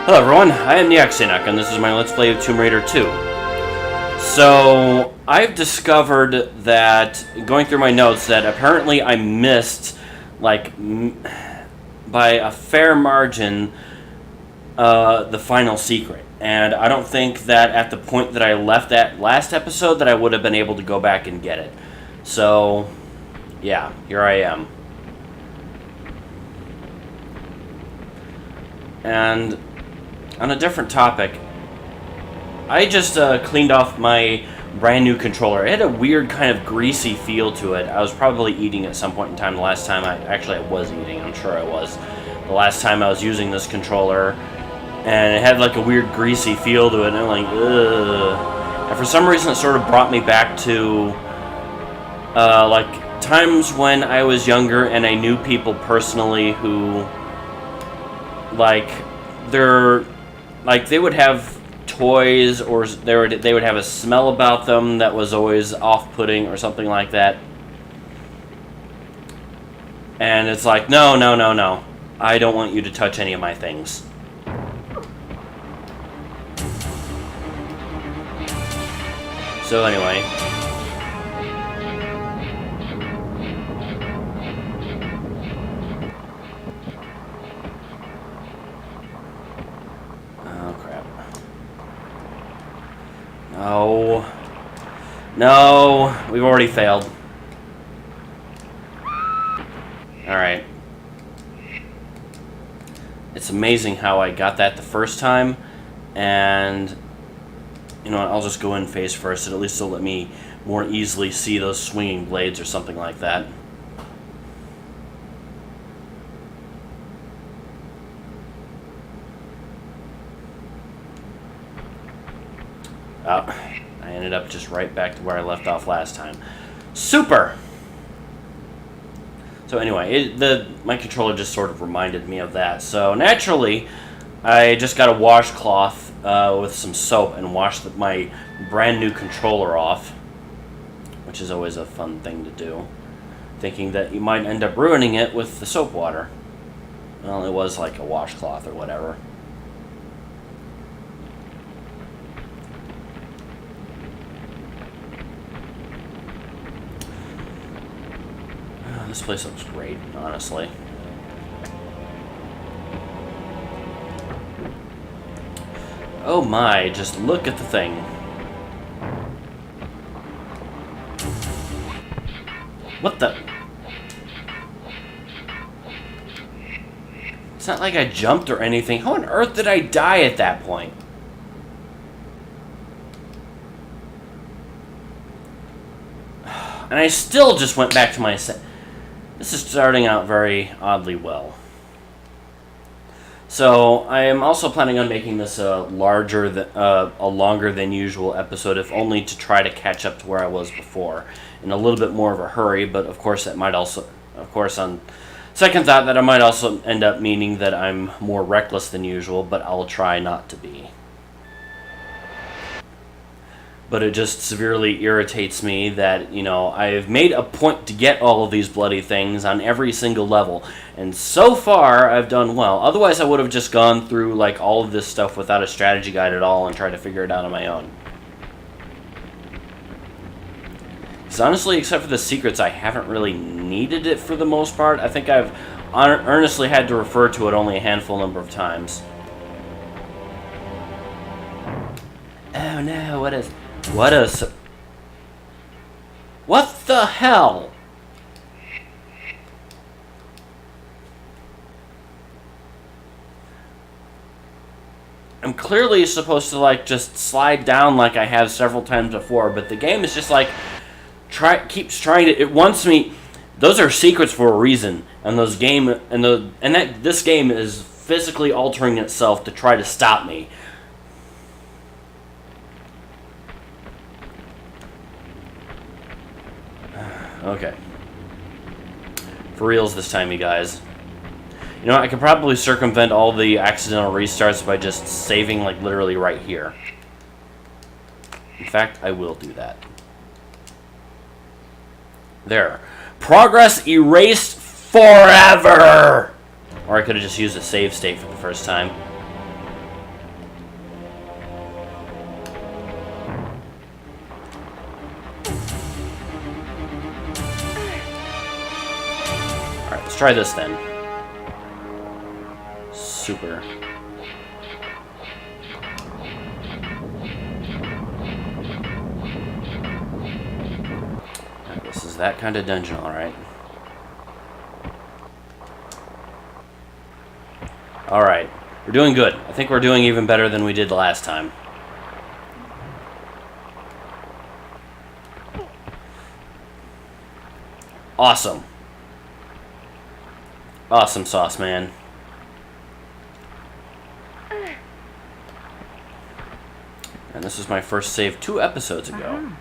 Hello everyone, I am Neoxynoc, and this is my Let's Play of Tomb Raider 2. So, I've discovered that, going through my notes, that apparently I missed, like, by a fair margin, the final secret. And I don't think that at the point that I left that last episode that I would have been able to go back and get it. So, yeah, here I am. And on a different topic, I just cleaned off my brand new controller. It had a weird kind of greasy feel to it. I was probably eating at some point in time the last time I was eating, I'm sure I was. The last time I was using this controller, and it had like a weird greasy feel to it, and I'm like, ugh. And for some reason it sort of brought me back to like times when I was younger and I knew people personally who, like, they would have toys, or they would have a smell about them that was always off-putting or something like that. And it's like, no, no, no, no. I don't want you to touch any of my things. So anyway. No. No, we've already failed. Alright. It's amazing how I got that the first time, and you know what, I'll just go in face first, and at least it'll let me more easily see those swinging blades or something like that. Oh, I ended up just right back to where I left off last time. Super! So anyway, my controller just sort of reminded me of that. So naturally, I just got a washcloth with some soap and washed my brand new controller off, which is always a fun thing to do, thinking that you might end up ruining it with the soap water. Well, it was like a washcloth or whatever. This place looks great, honestly. Oh my, just look at the thing. What the? It's not like I jumped or anything. How on earth did I die at that point? And I still just went back to my set. This is starting out very oddly well. So I am also planning on making this a longer than usual episode, if only to try to catch up to where I was before, in a little bit more of a hurry. But of course, that might also, on second thought, that I might also end up meaning that I'm more reckless than usual. But I'll try not to be. But it just severely irritates me that, you know, I've made a point to get all of these bloody things on every single level. And so far, I've done well. Otherwise, I would have just gone through, like, all of this stuff without a strategy guide at all and tried to figure it out on my own. Because honestly, except for the secrets, I haven't really needed it for the most part. I think I've earnestly had to refer to it only a handful number of times. Oh no, what the hell? I'm clearly supposed to, like, just slide down like I have several times before, but the game is just like keeps trying to. It wants me. Those are secrets for a reason, and this game is physically altering itself to try to stop me. Okay. For reals this time, you guys. You know, I could probably circumvent all the accidental restarts by just saving, like, literally right here. In fact, I will do that. There. Progress erased forever! Or I could have just used a save state for the first time. try this then. Super. This is that kind of dungeon, alright. Alright, we're doing good. I think we're doing even better than we did the last time. Awesome. Awesome sauce, man. And this was my first save 2 episodes ago.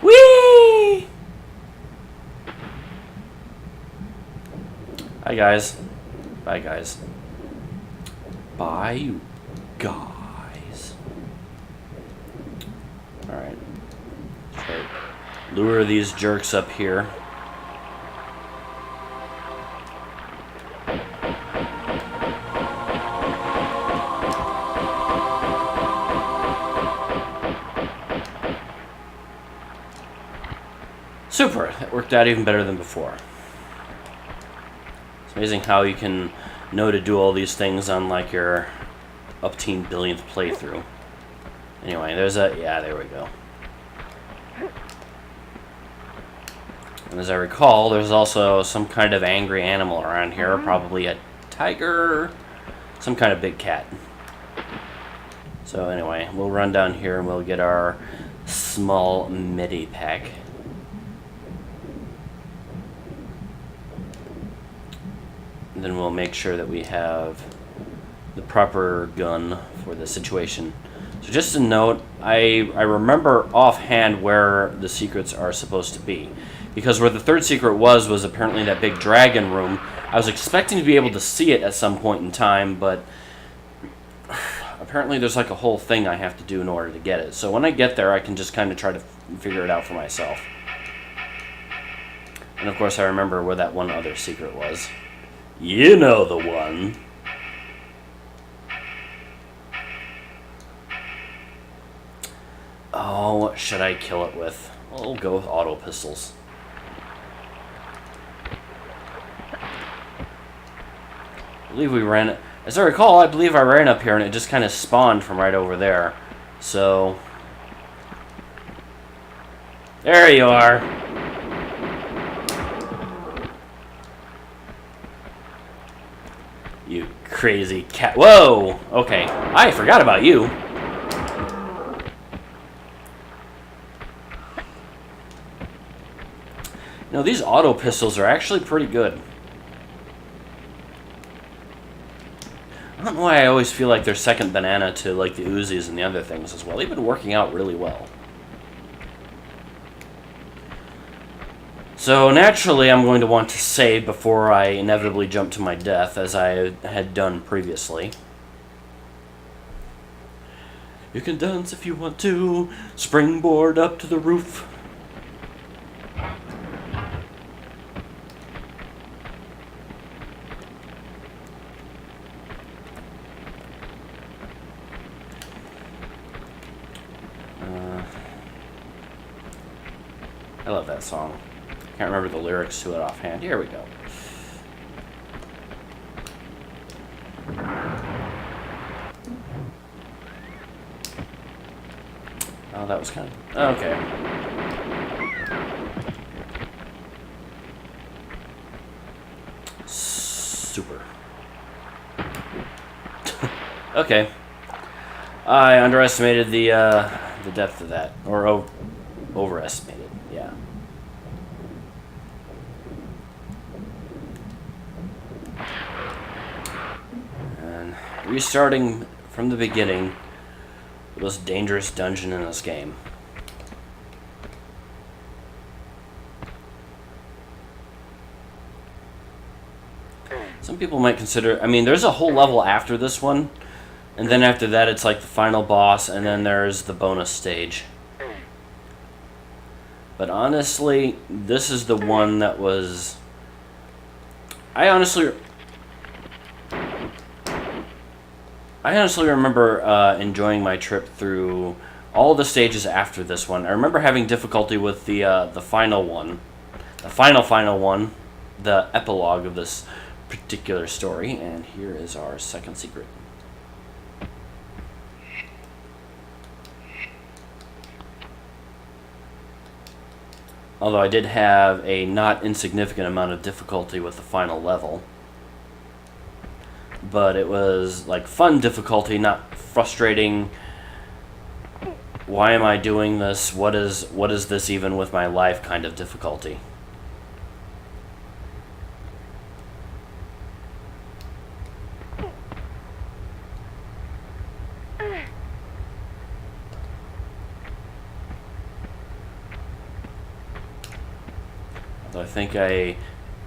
Whee! Hi, guys. Bye, guys. Bye, you guys. Alright. Try to lure these jerks up here. Super! That worked out even better than before. It's amazing how you can know to do all these things on like your up-teen billionth playthrough. Anyway, there's a... yeah, there we go. And as I recall, there's also some kind of angry animal around here. Probably a tiger, some kind of big cat. So anyway, we'll run down here and we'll get our small midi pack. And then we'll make sure that we have the proper gun for the situation. So just a note, I remember offhand where the secrets are supposed to be. Because where the third secret was apparently that big dragon room. I was expecting to be able to see it at some point in time, but apparently there's like a whole thing I have to do in order to get it. So when I get there, I can just kind of try to figure it out for myself. And of course I remember where that one other secret was. You know the one. Oh, what should I kill it with? I'll go with auto pistols. I believe we ran... as I recall, I believe I ran up here and it just kind of spawned from right over there. So... there you are. You crazy cat. Whoa! Okay. I forgot about you. You know, these auto pistols are actually pretty good. I don't know why I always feel like they're second banana to like the Uzis and the other things as well. They've been working out really well. So naturally I'm going to want to save before I inevitably jump to my death, as I had done previously. You can dance if you want to, springboard up to the roof. I love that song. Can't remember the lyrics to it offhand. Here we go. Oh, that was kind of... okay. Super. Okay. I underestimated the depth of that. Or overestimated, yeah. Restarting from the beginning, the most dangerous dungeon in this game. Some people might consider, I mean, there's a whole level after this one, and then after that it's like the final boss, and then there's the bonus stage. But honestly, this is the one that was... I honestly remember enjoying my trip through all the stages after this one. I remember having difficulty with the final one, the final one, the epilogue of this particular story. And here is our second secret. Although I did have a not insignificant amount of difficulty with the final level. But it was like fun difficulty, not frustrating. Why am I doing this? What is this even with my life kind of difficulty.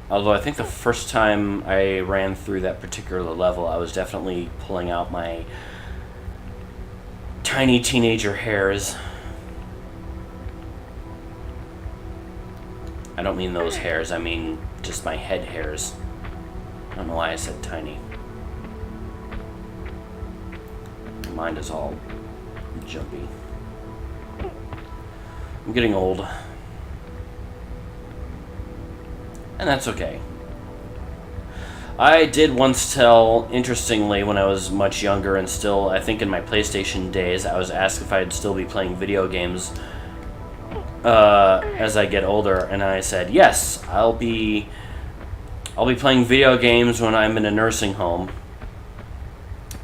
Although I think the first time I ran through that particular level, I was definitely pulling out my tiny teenager hairs. I don't mean those hairs, I mean just my head hairs. I don't know why I said tiny. My mind is all jumpy. I'm getting old. And that's okay. I did once tell, interestingly, when I was much younger and still, I think in my PlayStation days, I was asked if I'd still be playing video games as I get older, and I said, yes, I'll be playing video games when I'm in a nursing home,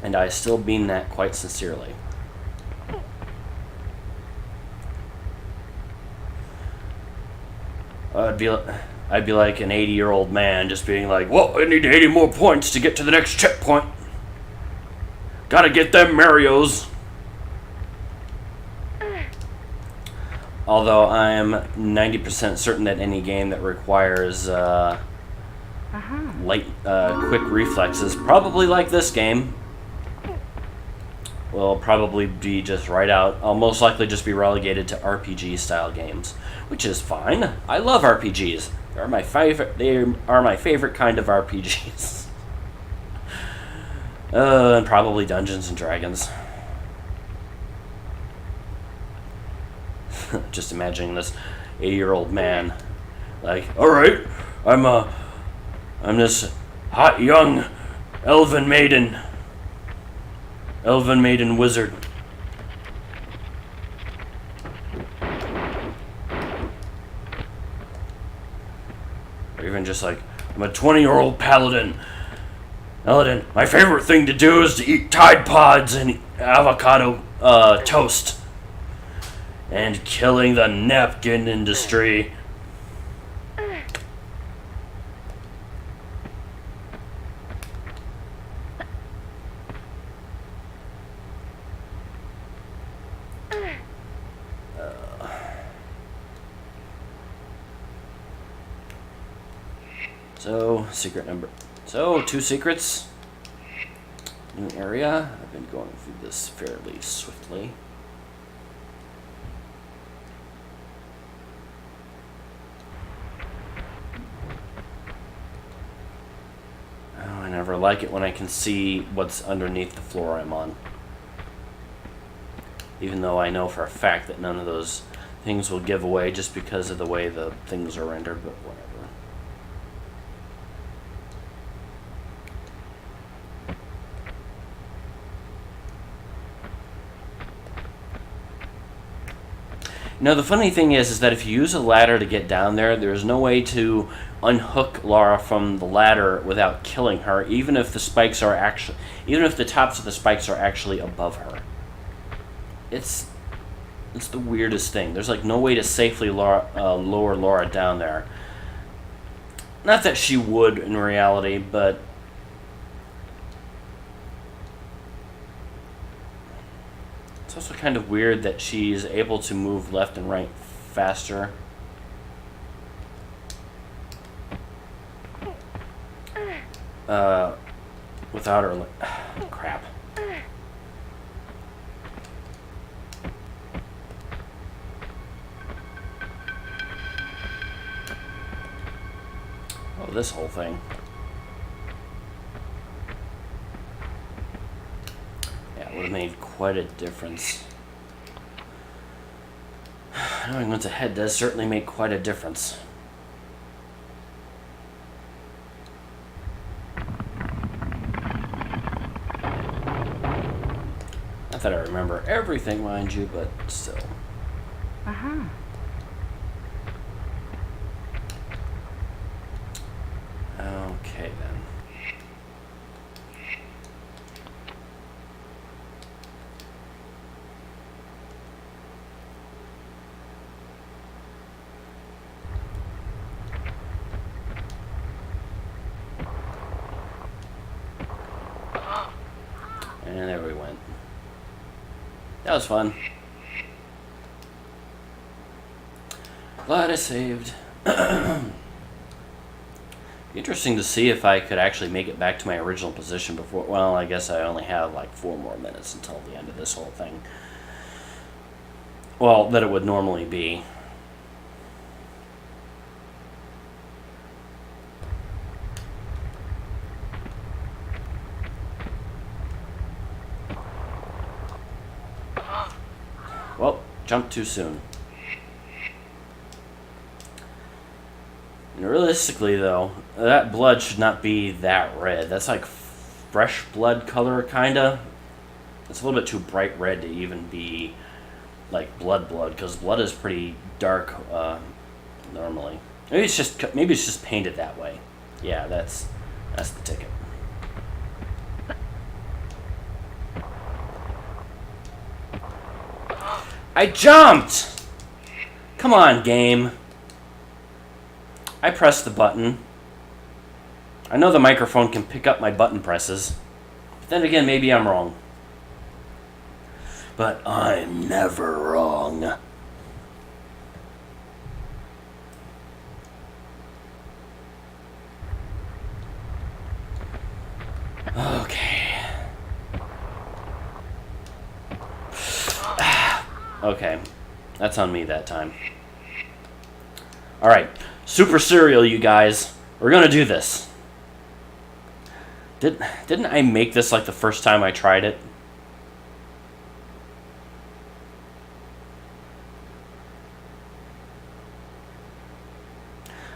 and I still mean that quite sincerely. I'd be like an 80-year-old man just being like, well, I need 80 more points to get to the next checkpoint. Gotta get them Marios. Although I'm 90% certain that any game that requires quick reflexes, probably like this game, will probably be just right out. I'll most likely just be relegated to RPG-style games, which is fine. I love RPGs. They are my favorite kind of RPGs. And probably Dungeons and Dragons. Just imagining this 80-year-old man, like, all right, I'm this hot young elven maiden wizard. Or even just like, I'm a 20-year-old paladin. My favorite thing to do is to eat Tide Pods and avocado toast. And killing the napkin industry. So, 2 secrets. New area. I've been going through this fairly swiftly. Oh, I never like it when I can see what's underneath the floor I'm on. Even though I know for a fact that none of those things will give away just because of the way the things are rendered, but whatever. Now, the funny thing is that if you use a ladder to get down there, there's no way to unhook Lara from the ladder without killing her, even if the tops of the spikes are actually above her. It's the weirdest thing. There's like no way to safely lower Lara down there. Not that she would in reality, but it's also kind of weird that she's able to move left and right faster. Without her... crap. Oh, this whole thing. Yeah, it would have made quite a difference. Knowing what's ahead does certainly make quite a difference. Not that I remember everything, mind you, but still. Uh-huh. Okay, then. And there we went. That was fun. Glad I saved. Interesting to see if I could actually make it back to my original position before. Well, I guess I only have like 4 more minutes until the end of this whole thing. Well, that it would normally be. Well, jumped too soon. And realistically, though, that blood should not be that red. That's like fresh blood color, kinda. It's a little bit too bright red to even be like blood, because blood is pretty dark normally. Maybe it's just painted that way. Yeah, that's the ticket. I jumped! Come on, game. I pressed the button. I know the microphone can pick up my button presses. But then again, maybe I'm wrong. But I'm never wrong. Okay. Okay. That's on me that time. Alright. Super Cereal, you guys. We're gonna do this. Didn't I make this like the first time I tried it?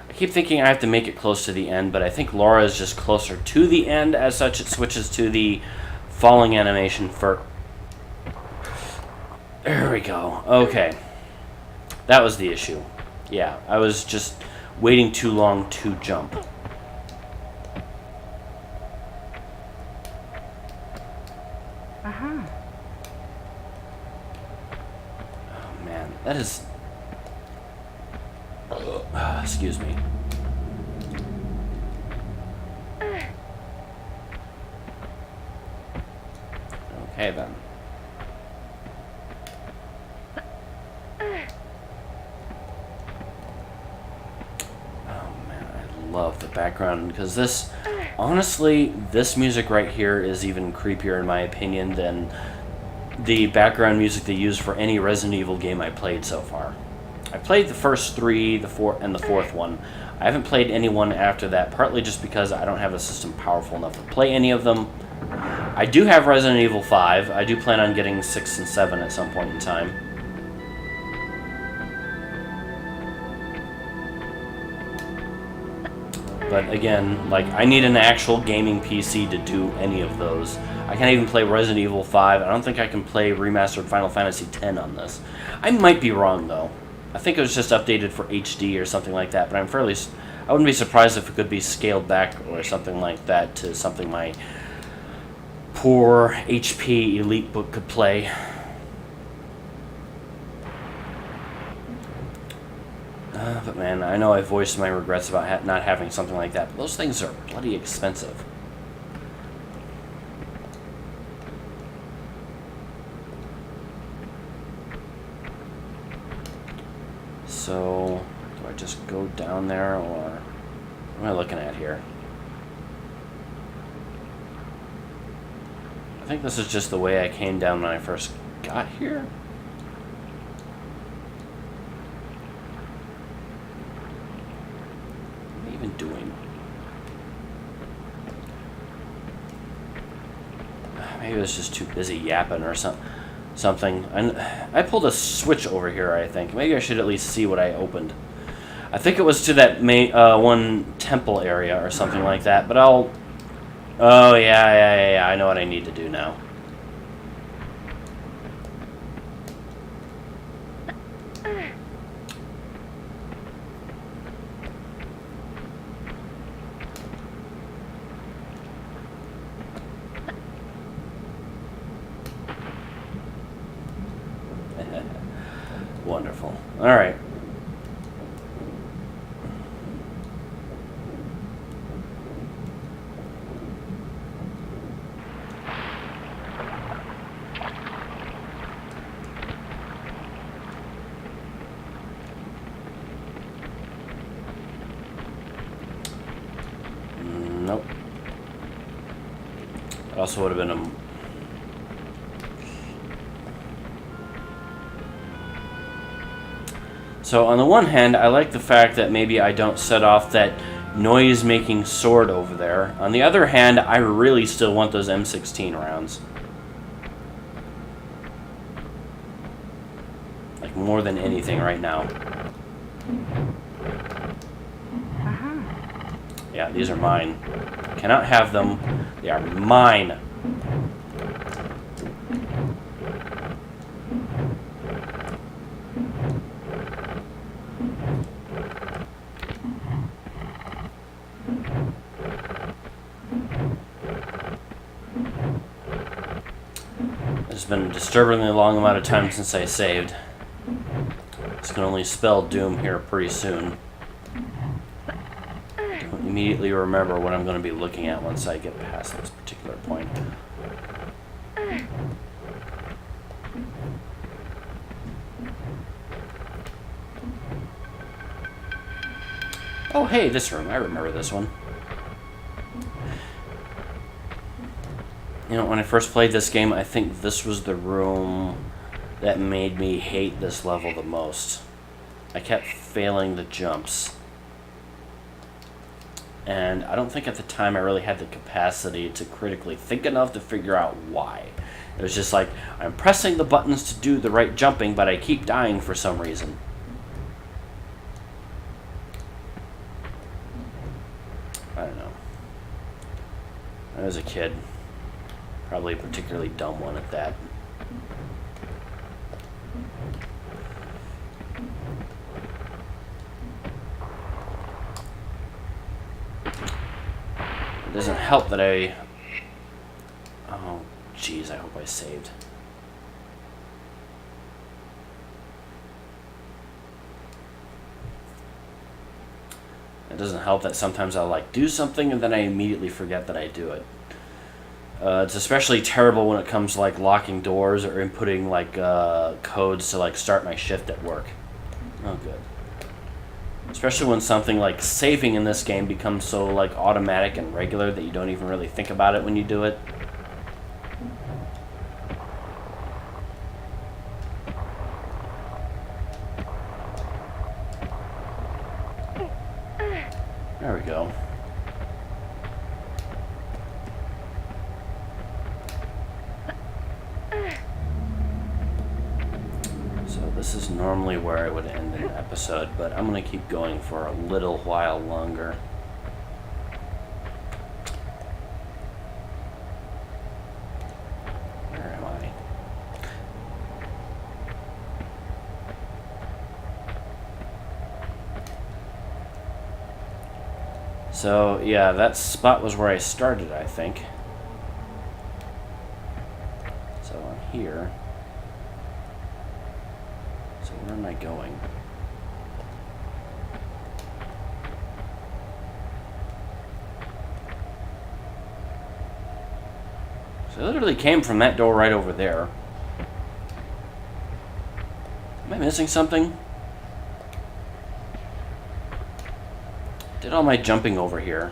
I keep thinking I have to make it close to the end, but I think Laura is just closer to the end. As such, it switches to the falling animation for... There we go. Okay. That was the issue. Yeah, I was just waiting too long to jump. Uh-huh. Oh, man. That is... excuse me. Okay, then. Love the background, because this, honestly, this music right here is even creepier in my opinion than the background music they use for any Resident Evil game I played so far. I played the first 3, the 4th, and the 4th one. I haven't played any one after that, partly just because I don't have a system powerful enough to play any of them. I do have Resident Evil 5. I do plan on getting 6 and 7 at some point in time. But again, like, I need an actual gaming PC to do any of those. I can't even play Resident Evil 5. I don't think I can play remastered Final Fantasy X on this. I might be wrong, though. I think it was just updated for HD or something like that, but I wouldn't be surprised if it could be scaled back or something like that to something my poor HP Elite book could play. But man, I know I voiced my regrets about not having something like that, but those things are bloody expensive. So, do I just go down there, or what am I looking at here? I think this is just the way I came down when I first got here. Doing. Maybe I was just too busy yapping or something. something. And I pulled a switch over here, I think. Maybe I should at least see what I opened. I think it was to that main, one temple area or something like that, but I'll... Oh, yeah, I know what I need to do now. Wonderful. Alright. Nope. It also would have been a... So on the one hand, I like the fact that maybe I don't set off that noise-making sword over there. On the other hand, I really still want those M16 rounds. Like, more than anything right now. Yeah, these are mine. Cannot have them. They are mine. It's been a disturbingly long amount of time since I saved. This can only spell doom here pretty soon. Don't immediately remember what I'm going to be looking at once I get past this particular point. Oh, hey, this room. I remember this one. You know, when I first played this game, I think this was the room that made me hate this level the most. I kept failing the jumps. And I don't think at the time I really had the capacity to critically think enough to figure out why. It was just like, I'm pressing the buttons to do the right jumping, but I keep dying for some reason. I don't know. I was a kid. Probably a particularly dumb one at that. It doesn't help that I... Oh, jeez, I hope I saved. It doesn't help that sometimes I'll, like, do something and then I immediately forget that I do it. It's especially terrible when it comes to, like, locking doors or inputting, like, codes to, like, start my shift at work. Oh, good. Especially when something like saving in this game becomes so, like, automatic and regular that you don't even really think about it when you do it. There we go. This is normally where I would end an episode, but I'm going to keep going for a little while longer. Where am I? So, yeah, that spot was where I started, I think. So I'm here. Where am I going? So I literally came from that door right over there. Am I missing something? Did all my jumping over here.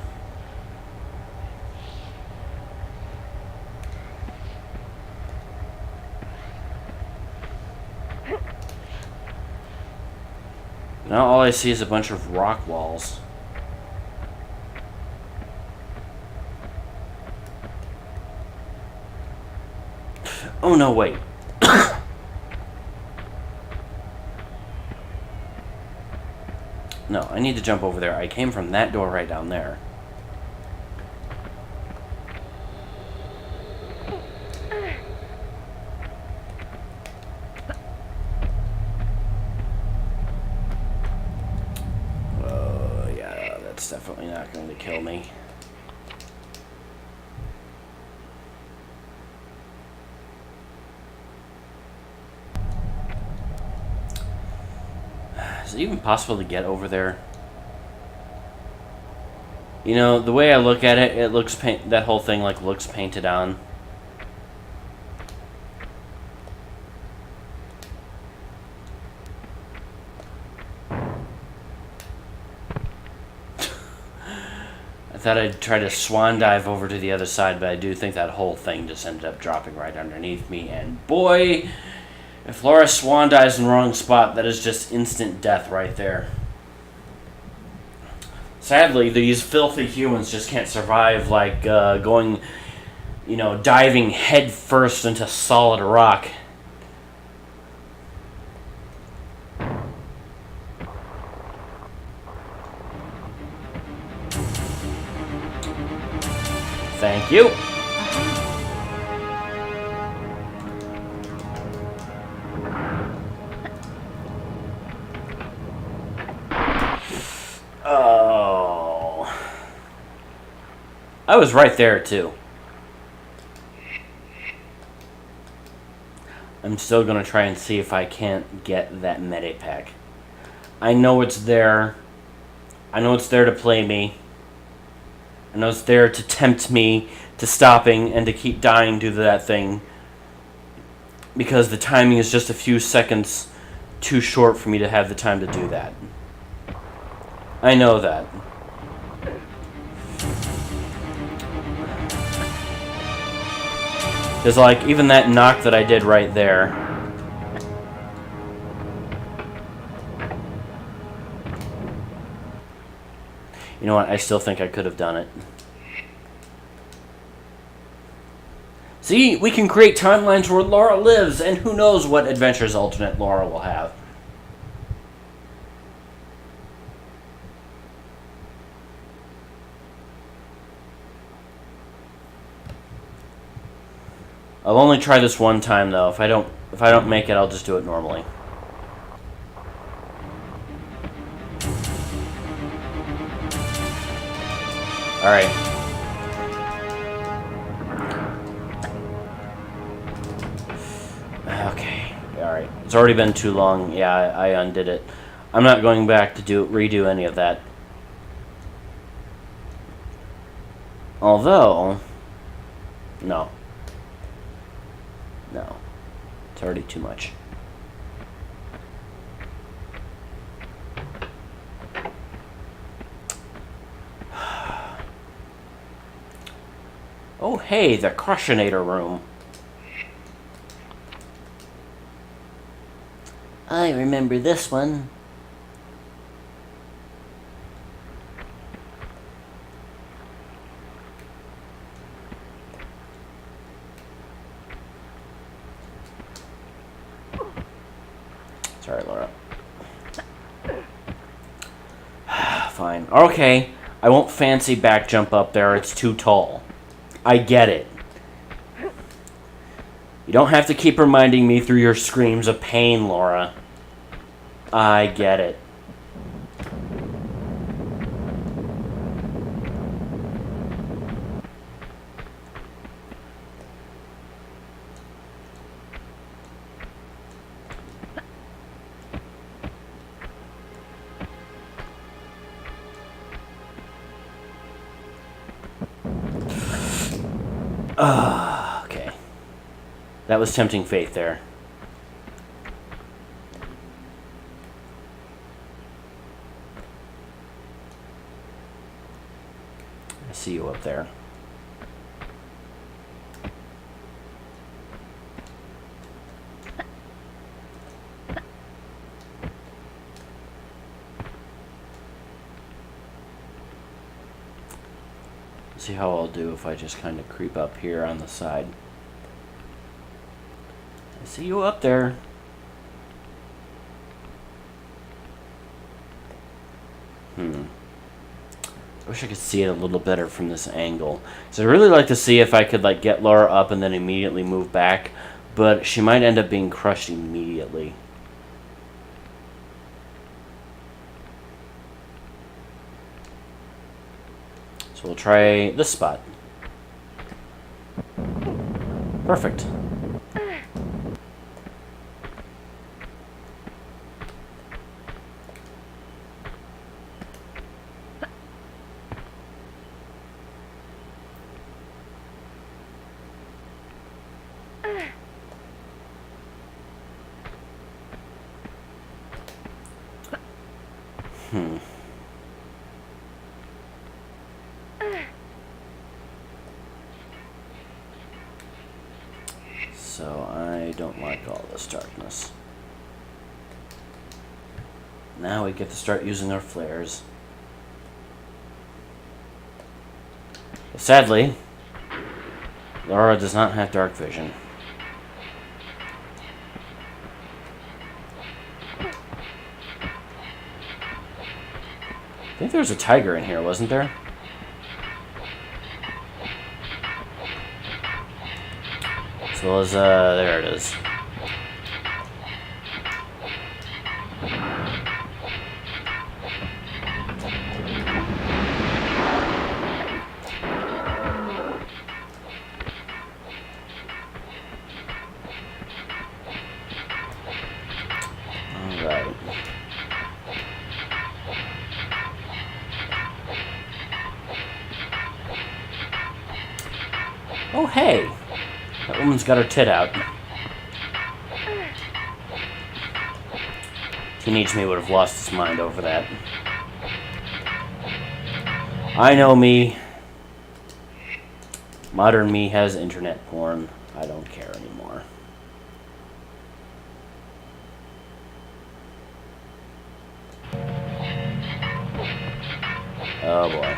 Now all I see is a bunch of rock walls. Oh no, wait. No, I need to jump over there. I came from that door right down there. Oh, yeah, that's definitely not going to kill me. Is it even possible to get over there? You know, the way I look at it, it looks that whole thing like looks painted on. I thought I'd try to swan dive over to the other side, but I do think that whole thing just ended up dropping right underneath me. And boy, if Laura swan dives in the wrong spot, that is just instant death right there. Sadly, these filthy humans just can't survive like going, you know, diving head first into solid rock. Thank you. Oh. I was right there, too. I'm still going to try and see if I can't get that medipack. I know it's there. I know it's there to play me. I know it's there to tempt me to stopping and to keep dying due to that thing. Because the timing is just a few seconds too short for me to have the time to do that. I know that. Because, like, even that knock that I did right there. You know what? I still think I could have done it. See, we can create timelines where Laura lives, and who knows what adventures alternate Laura will have. I'll only try this one time though. If I don't make it, I'll just do it normally. All right. Okay. All right. It's already been too long. Yeah, I undid it. I'm not going back to redo any of that. Although, no. No. It's already too much. Oh, hey, the Crushinator room. I remember this one. Sorry, Laura. Fine. Okay, I won't fancy back jump up there. It's too tall. I get it. You don't have to keep reminding me through your screams of pain, Laura. I get it. Okay. That was tempting fate there. I see you up there. See how I'll do if I just kind of creep up here on the side. I see you up there. I wish I could see it a little better from this angle. So I'd really like to see if I could like get Laura up and then immediately move back, but she might end up being crushed immediately. So we'll try this spot. Perfect. So I don't like all this darkness. Now we get to start using our flares. Sadly, Laura does not have dark vision. I think there was a tiger in here, wasn't there? As well as, there it is. Alright. Oh, hey! That woman's got her tit out. Teenage me would have lost his mind over that. I know me. Modern me has internet porn. I don't care anymore. Oh boy.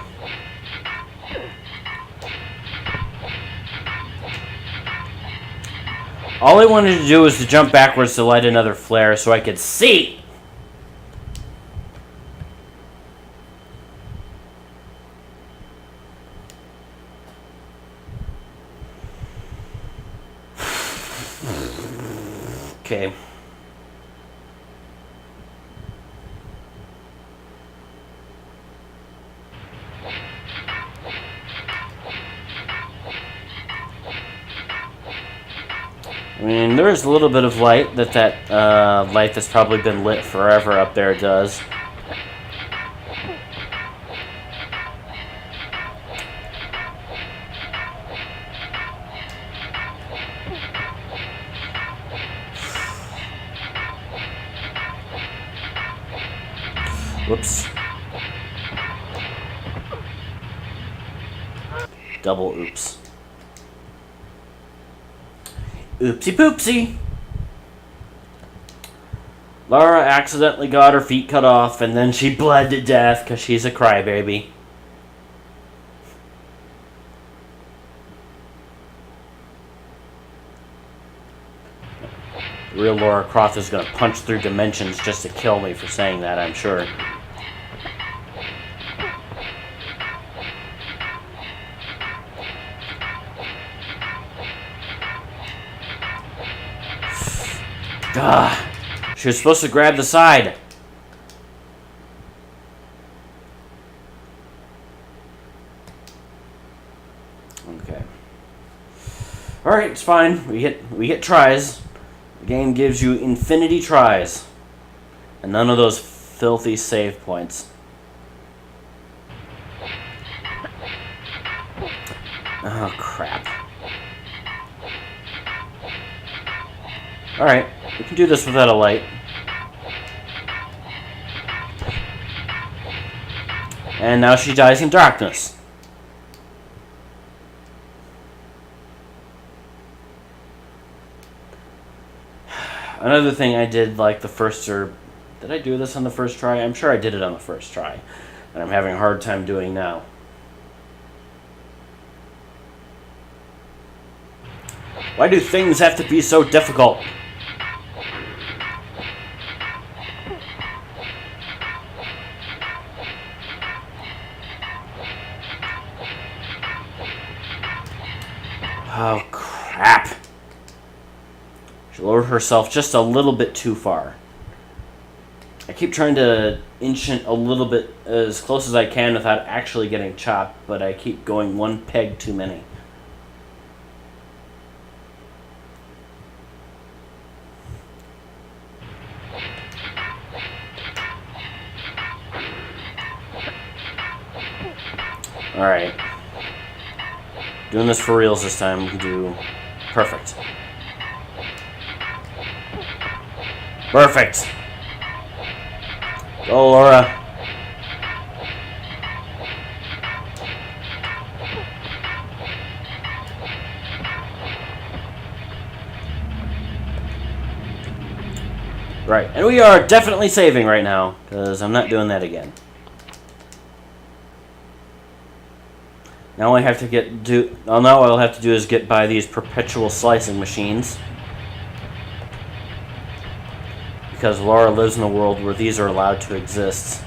All I wanted to do was to jump backwards to light another flare so I could see. Okay. I mean, there is a little bit of light that light that's probably been lit forever up there does. Whoops. Double oops. Oopsie poopsie. Laura accidentally got her feet cut off and then she bled to death because she's a crybaby. Real Laura Croft is going to punch through dimensions just to kill me for saying that, I'm sure. Duh. She was supposed to grab the side. Okay. Alright, it's fine. We hit tries. The game gives you infinity tries. And none of those filthy save points. Oh, crap. Alright, we can do this without a light. And now she dies in darkness. Another thing I did like the first, or did I do this on the first try? I'm sure I did it on the first try. And I'm having a hard time doing now. Why do things have to be so difficult? Oh, crap. She lowered herself just a little bit too far. I keep trying to inch it a little bit as close as I can without actually getting chopped, but I keep going one peg too many. Alright. Doing this for reals this time. We can do... Perfect. Perfect! Go, Laura. Right, and we are definitely saving right now, because I'm not doing that again. Now all I have to now all I'll have to do is get by these perpetual slicing machines. Because Laura lives in a world where these are allowed to exist.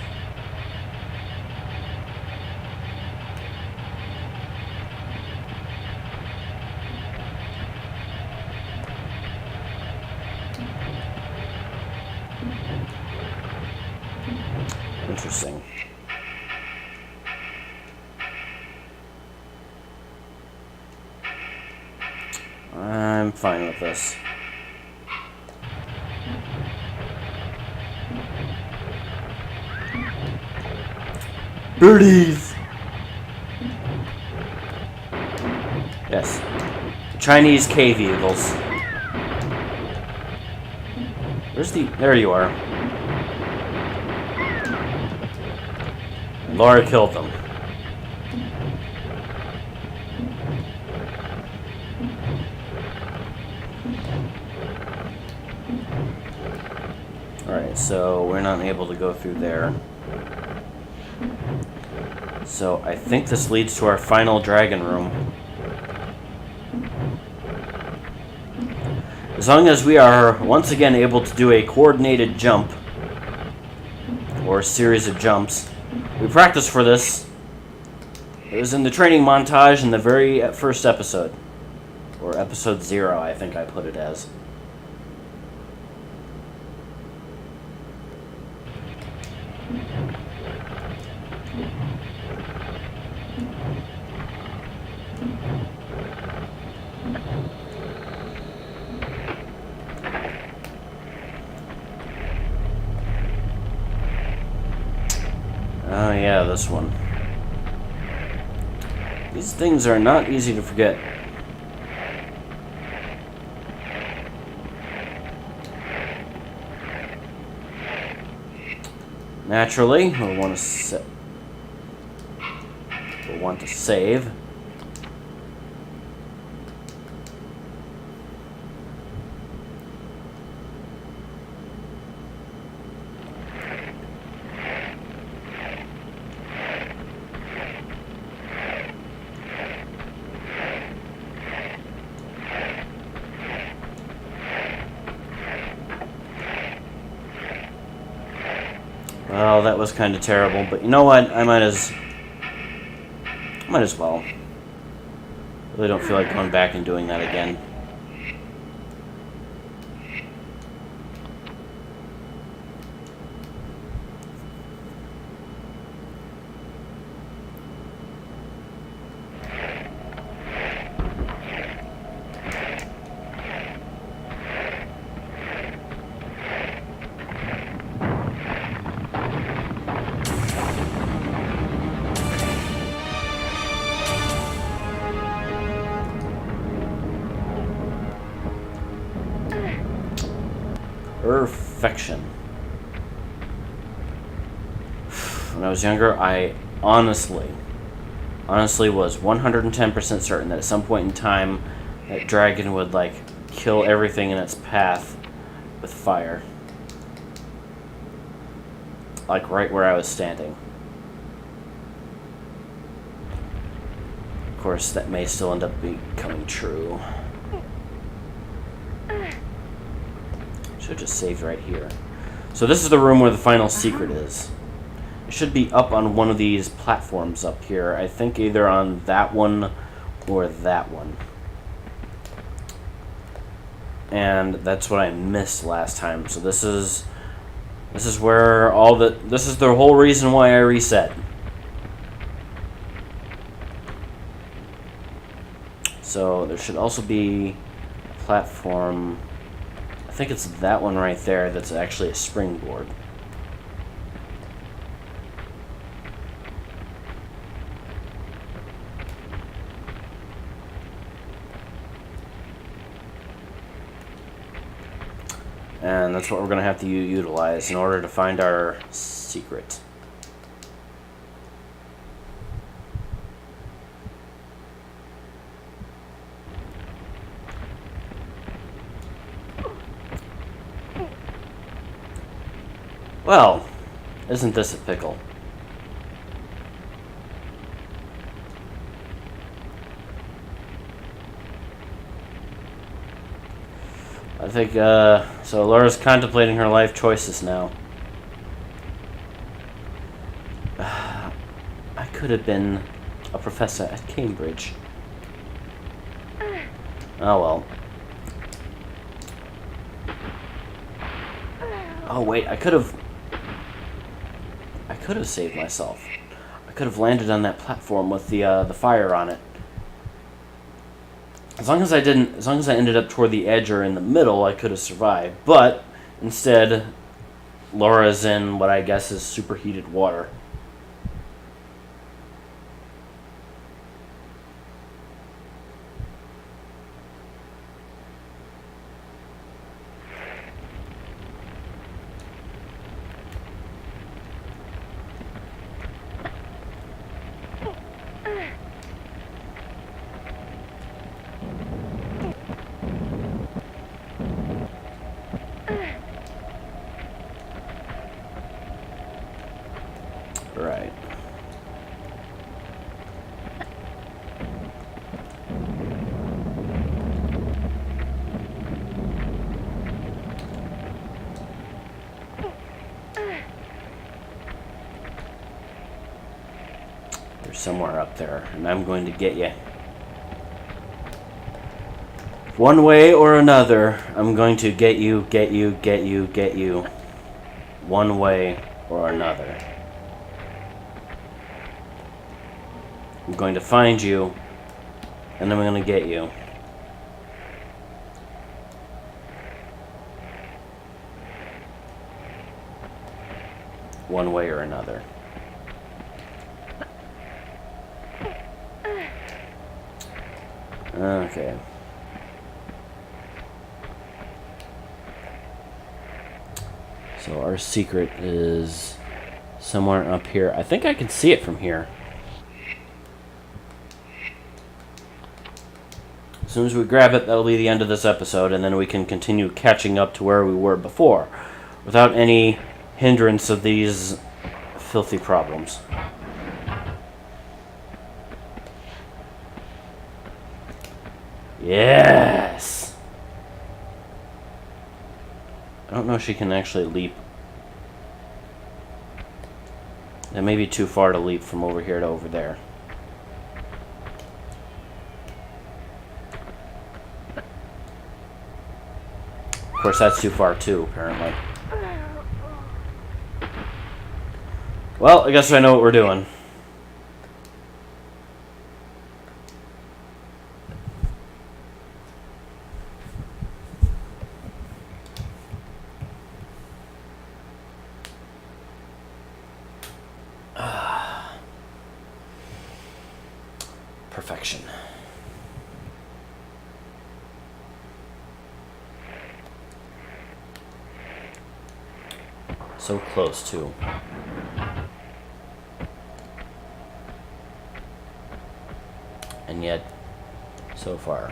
Interesting. I'm fine with this. Birdies! Yes. Chinese cave eagles. Where's the... There you are. Laura killed them. Alright, so we're not able to go through there. So I think this leads to our final dragon room. As long as we are once again able to do a coordinated jump, or a series of jumps. We practiced for this. It was in the training montage in the very first episode. Or episode 0, I think I put it as. Oh yeah, this one. These things are not easy to forget. Naturally, we'll want to save. Well, that was kind of terrible, but you know what? I might as well. Really don't feel like going back and doing that again. Perfection. When I was younger, I honestly was 110% certain that at some point in time that dragon would, like, kill everything in its path with fire. Like, right where I was standing. Of course, that may still end up becoming true. Should just save right here. So this is the room where the final secret is. It should be up on one of these platforms up here. I think either on that one or that one. and that's what I missed last time. So this is where this is the whole reason why I reset. So there should also be a platform. I think it's that one right there that's actually a springboard. And that's what we're going to have to utilize in order to find our secret. Well, isn't this a pickle? I think, so Laura's contemplating her life choices now. I could have been a professor at Cambridge. Oh well. Oh wait, I could have saved myself. I could have landed on that platform with the fire on it. As long as I ended up toward the edge or in the middle, I could have survived. But instead, Laura's in what I guess is superheated water. Right. They're somewhere up there, and I'm going to get you. One way or another, I'm going to get you. One way or another. I'm going to find you, and I'm going to get you. One way or another. Okay. So our secret is somewhere up here. I think I can see it from here. As soon as we grab it, that'll be the end of this episode, and then we can continue catching up to where we were before, without any hindrance of these filthy problems. Yes! I don't know if she can actually leap. It may be too far to leap from over here to over there. Of course, that's too far too, apparently. Well, I guess I know what we're doing. Perfection. So close, too. And yet, so far.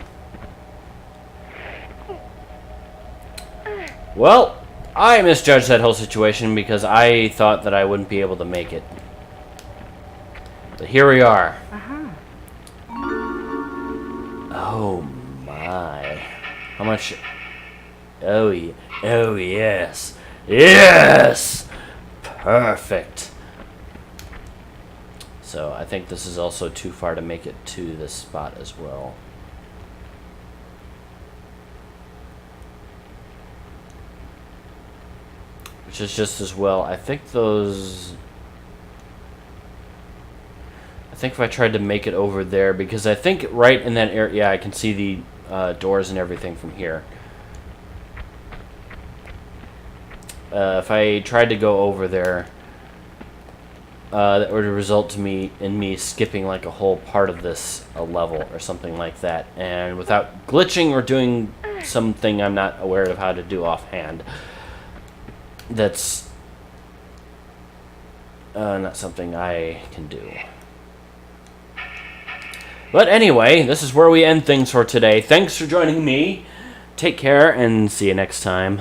Well, I misjudged that whole situation because I thought that I wouldn't be able to make it. But here we are. Oh my. How much? Oh, oh yes. Yes! Perfect. So I think this is also too far to make it to this spot as well. which is just as well. I think those... I think if I tried to make it over there, because I think right in that area, yeah, I can see the doors and everything from here. If I tried to go over there, that would result in me skipping like a whole part of this level or something like that, and without glitching or doing something I'm not aware of how to do offhand. That's not something I can do. But anyway, this is where we end things for today. Thanks for joining me. Take care and see you next time.